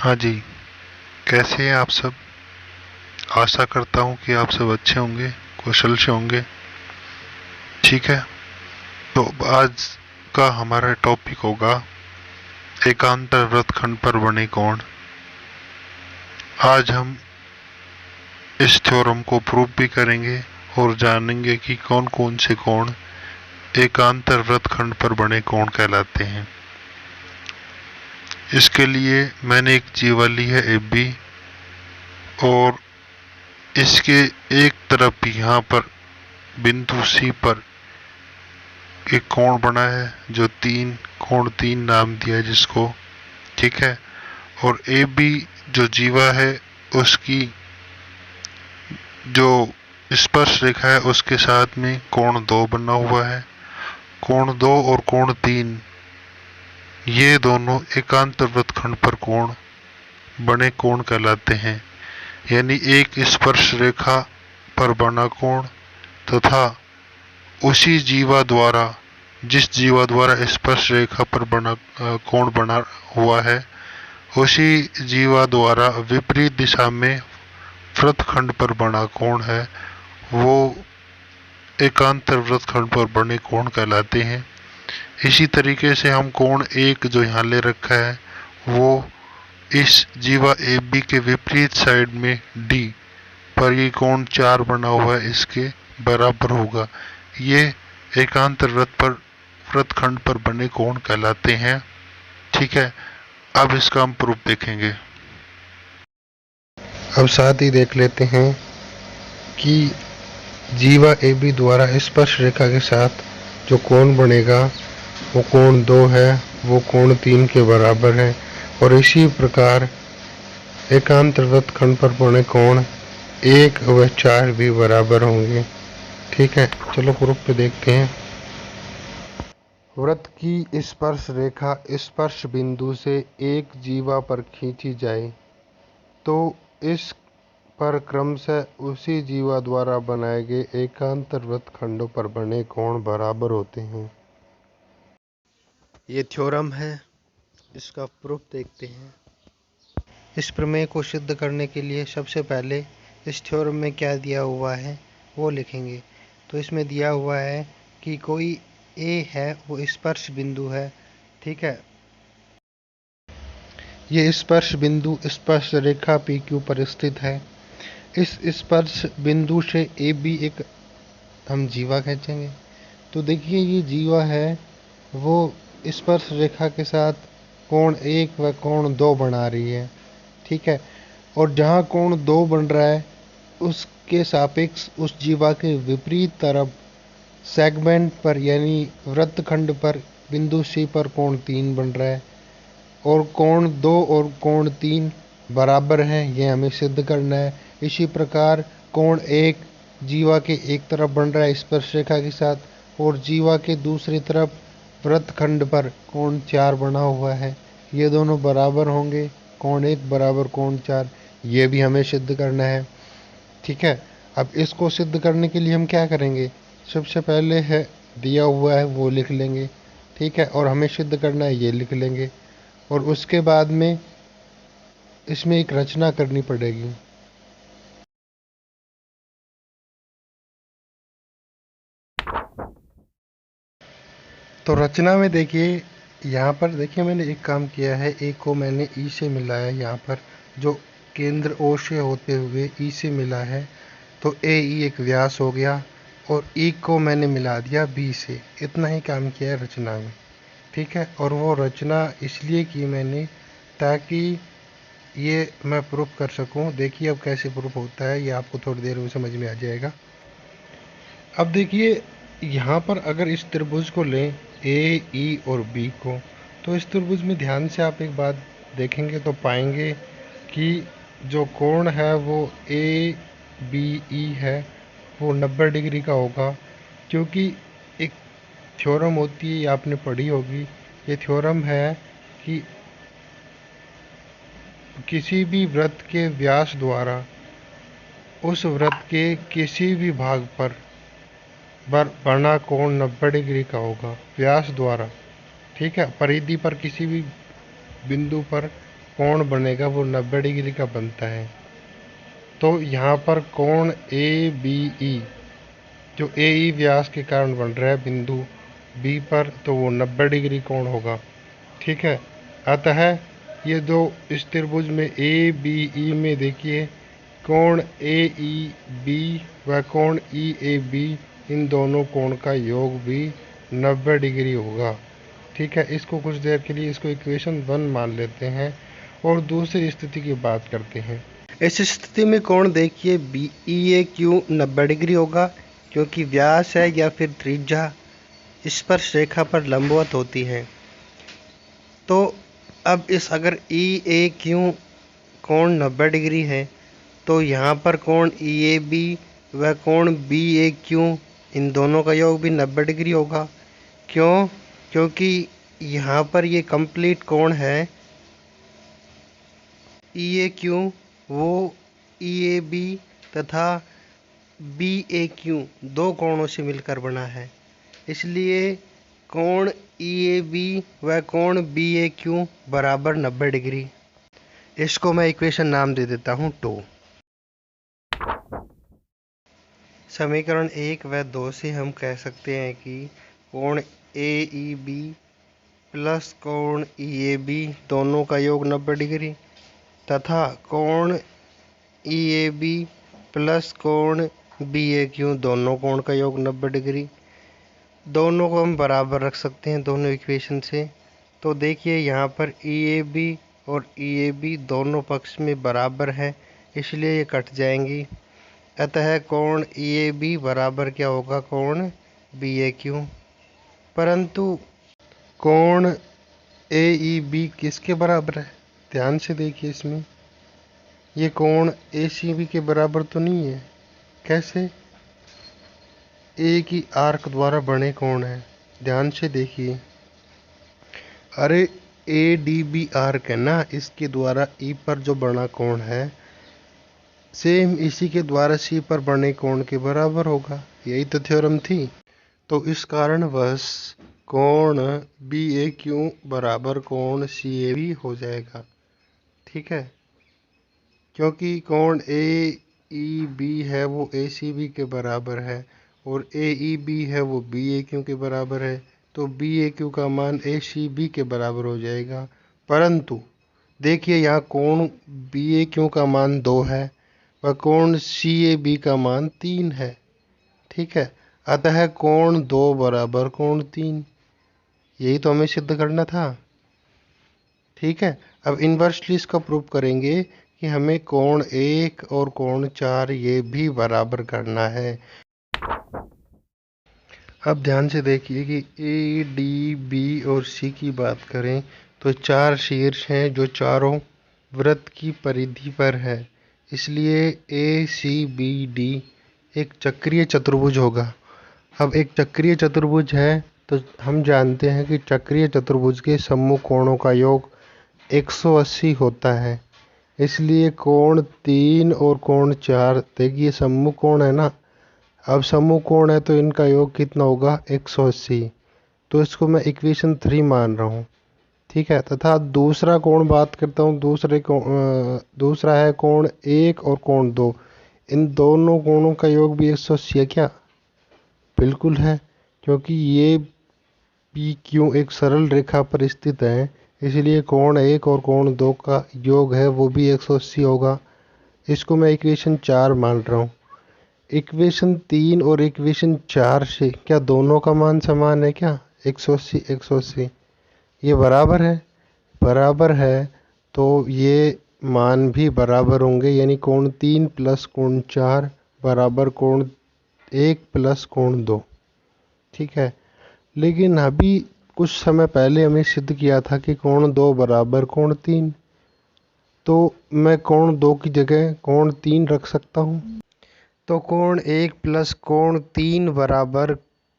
हाँ जी, कैसे हैं आप सब? आशा करता हूँ कि आप सब अच्छे होंगे, कुशल से होंगे। ठीक है, तो आज का हमारा टॉपिक होगा एकांतर व्रतखंड पर बने कौन। आज हम इस थ्योरम को प्रूव भी करेंगे और जानेंगे कि कौन कौन से कौन एकांतर व्रतखंड पर बने कौन कहलाते हैं। इसके लिए मैंने एक जीवा ली है AB, और इसके एक तरफ यहाँ पर बिंदु C पर एक कोण बना है जो कोण तीन नाम दिया है जिसको। ठीक है, और AB जो जीवा है उसकी जो स्पर्श रेखा है उसके साथ में कोण 2 बना हुआ है। कोण 2 और कोण 3 ये दोनों एकांतर वृत्तखंड पर कोण बने कोण कहलाते हैं। यानी एक स्पर्श रेखा पर बना कोण तथा उसी जीवा द्वारा जिस जीवा द्वारा स्पर्श रेखा पर बना कोण बना हुआ है उसी जीवा द्वारा विपरीत दिशा में वृत्तखंड पर बना कोण है वो एकांतर वृत्तखंड पर बने कोण कहलाते हैं। इसी तरीके से हम कोण एक जो यहाँ ले रखा है वो इस जीवा AB के विपरीत साइड में D पर ये कोण 4 बना हुआ है इसके बराबर होगा। ये एकांतर वृत्तखंड पर बने कोण कहलाते हैं। ठीक है, अब इसका हम प्रूफ देखेंगे। अब साथ ही देख लेते हैं कि जीवा AB द्वारा स्पर्श रेखा के साथ जो कोण बनेगा वो कोण 2 है, वो कोण 3 के बराबर है। और इसी प्रकार एकांतर वृत्तखंड पर बने कोण 1 व 4 भी बराबर होंगे। ठीक है, चलो प्रूफ पे देखते हैं। वृत्त की स्पर्श रेखा स्पर्श बिंदु से एक जीवा पर खींची जाए तो इस पर क्रमशः उसी जीवा द्वारा बनाए गए एकांतर वृत्तखंडों पर बने कोण बराबर होते हैं। ये थ्योरम है, इसका प्रूफ देखते हैं। इस प्रमेय को सिद्ध करने के लिए सबसे पहले इस थ्योरम में क्या दिया हुआ है वो लिखेंगे। तो इसमें दिया हुआ है कि कोई A है वो स्पर्श बिंदु है। ठीक है, ये स्पर्श बिंदु स्पर्श रेखा PQ पर स्थित है। इस स्पर्श बिंदु से AB एक हम जीवा खींचेंगे। तो देखिए ये जीवा है वो स्पर्श रेखा के साथ कोण 1 व कोण 2 बना रही है। ठीक है, और जहाँ कोण 2 बन रहा है उसके सापेक्ष उस जीवा के विपरीत तरफ सेगमेंट पर यानी वृत्तखंड पर बिंदु C पर कोण 3 बन रहा है और कोण 2 और कोण 3 बराबर हैं, ये हमें सिद्ध करना है। इसी प्रकार कोण 1 जीवा के एक तरफ बन रहा है स्पर्श रेखा के साथ और जीवा के दूसरी तरफ वृत्तखंड पर कोण 4 बना हुआ है, ये दोनों बराबर होंगे। कोण 1 बराबर कोण 4, ये भी हमें सिद्ध करना है। ठीक है, अब इसको सिद्ध करने के लिए हम क्या करेंगे, सबसे पहले है दिया हुआ है वो लिख लेंगे। ठीक है, और हमें सिद्ध करना है ये लिख लेंगे और उसके बाद में इसमें एक रचना करनी पड़ेगी। तो रचना में देखिए यहाँ पर देखिए मैंने एक काम किया है, एक को मैंने E से मिलाया, यहाँ पर जो केंद्र O से होते हुए E से मिला है तो AE एक व्यास हो गया और E को मैंने मिला दिया B से। इतना ही काम किया है रचना में। ठीक है, और वो रचना इसलिए की मैंने ताकि ये मैं प्रूफ कर सकूं। देखिए अब कैसे प्रूफ होता है ये आपको थोड़ी देर में समझ में आ जाएगा। अब देखिए यहाँ पर अगर इस त्रिभुज को लें A, E और B को, तो इस त्रिभुज में ध्यान से आप एक बात देखेंगे तो पाएंगे कि जो कोण है वो ABE है वो 90 डिग्री का होगा, क्योंकि एक थ्योरम होती है आपने पढ़ी होगी। ये थ्योरम है कि किसी भी वृत्त के व्यास द्वारा उस वृत्त के किसी भी भाग पर बना कोण 90 डिग्री का होगा व्यास द्वारा। ठीक है, परिधि पर किसी भी बिंदु पर कोण बनेगा वो 90 डिग्री का बनता है। तो यहाँ पर कोण ABE जो AE व्यास के कारण बन रहा है बिंदु B पर, तो वो 90 डिग्री कोण होगा। ठीक है, अतः ये दो इस त्रिभुज में ABE में देखिए कोण AEB व कोण EAB, इन दोनों कोण का योग भी 90 डिग्री होगा। ठीक है, इसको कुछ देर के लिए इसको इक्वेशन 1 मान लेते हैं और दूसरी स्थिति की बात करते हैं। इस स्थिति में कोण देखिए BEAQ 90 डिग्री होगा, क्योंकि व्यास है या फिर त्रिज्या स्पर्श रेखा पर लंबवत होती है। तो अब इस अगर EAQ कोण 90 डिग्री है तो यहाँ पर कोण EAB व कोण BAQ इन दोनों का योग भी 90 डिग्री होगा। क्यों? क्योंकि यहाँ पर ये कंप्लीट कोण है EAQ वो EAB तथा BAQ दो कोणों से मिलकर बना है, इसलिए कोण EAB व कोण BAQ बराबर 90 डिग्री। इसको मैं इक्वेशन नाम दे देता हूँ 2। समीकरण 1 व 2 से हम कह सकते हैं कि कोण AEB प्लस कोण EAB दोनों का योग 90 डिग्री तथा कोण EAB प्लस कोण BAQ दोनों कोण का योग 90 डिग्री, दोनों को हम बराबर रख सकते हैं दोनों इक्वेशन से। तो देखिए यहाँ पर EAB और EAB दोनों पक्ष में बराबर है, इसलिए ये कट जाएंगी। अतः कोण EAB बराबर क्या होगा? कोण BAQ। परंतु कोण AEB किसके बराबर है? ध्यान से देखिए, इसमें ये कोण ACB के बराबर तो नहीं है। कैसे? एक ही आर्क द्वारा बने कोण है। ध्यान से देखिए, अरे ADB आर्क है ना, इसके द्वारा E पर जो बना कोण है सेम इसी के द्वारा C पर बने कोण के बराबर होगा। यही तो थ्योरम थी। तो इस कारणवश कोण BAQ बराबर कोण CAB हो जाएगा। ठीक है, क्योंकि कोण AEB है वो ACB के बराबर है और AEB है वो BAQ के बराबर है, तो BAQ का मान ACB के बराबर हो जाएगा। परंतु देखिए यहाँ कोण BAQ का मान 2 है व कोण CAB का मान 3 है। ठीक है, अतः कोण 2 बराबर कोण 3, यही तो हमें सिद्ध करना था। ठीक है, अब इन्वर्सली इसका प्रूफ करेंगे कि हमें कोण 1 और कोण 4 ये भी बराबर करना है। अब ध्यान से देखिए कि A, D, B और C की बात करें तो 4 शीर्ष हैं जो चारों वृत्त की परिधि पर है, इसलिए ACBD एक चक्रीय चतुर्भुज होगा। अब एक चक्रीय चतुर्भुज है तो हम जानते हैं कि चक्रीय चतुर्भुज के सम्मुख कोणों का योग 180 होता है, इसलिए कोण 3 और कोण 4 देखिए सम्मुख कोण है ना। अब सम्मुख कोण है तो इनका योग कितना होगा? 180। तो इसको मैं इक्वेशन 3 मान रहा हूँ। ठीक है, तथा दूसरा कोण बात करता हूँ। दूसरा है कोण 1 और कोण 2, इन दोनों कोणों का योग भी 180 है क्या? बिल्कुल है, क्योंकि ये PQ एक सरल रेखा पर स्थित है, इसलिए कोण 1 और कोण 2 का योग है वो भी 180 होगा। इसको मैं इक्वेशन 4 मान रहा हूँ। इक्वेशन 3 और इक्वेशन 4 से क्या दोनों का मान समान है क्या? 180 180 ये बराबर है। बराबर है तो ये मान भी बराबर होंगे, यानी कोण 3 प्लस कोण 4 बराबर कोण 1 प्लस कोण 2। ठीक है, लेकिन अभी कुछ समय पहले हमें सिद्ध किया था कि कोण 2 बराबर कोण 3, तो मैं कोण 2 की जगह कोण 3 रख सकता हूँ। तो कोण 1 प्लस कोण 3 बराबर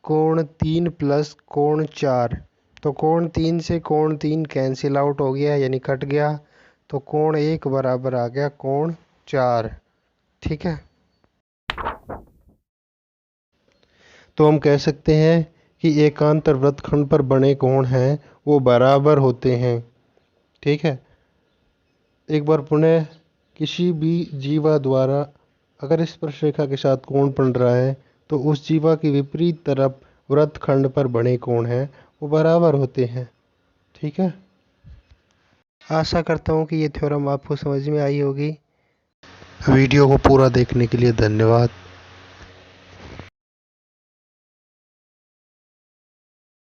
कोण 3 प्लस कोण 4। तो कोण 3 से कोण 3 कैंसिल आउट हो गया, यानी कट गया, तो कोण 1 बराबर आ गया कोण 4। ठीक है, तो हम कह सकते हैं कि एकांतर वृत्तखंड पर बने कोण हैं वो बराबर होते हैं। ठीक है, एक बार पुनः किसी भी जीवा द्वारा अगर स्पर्शरेखा के साथ कोण बन रहा है तो उस जीवा की विपरीत तरफ वृत्तखंड पर बने कोण हैं वो बराबर होते हैं। ठीक है, आशा करता हूँ कि ये थ्योरम आपको समझ में आई होगी। वीडियो को पूरा देखने के लिए धन्यवाद।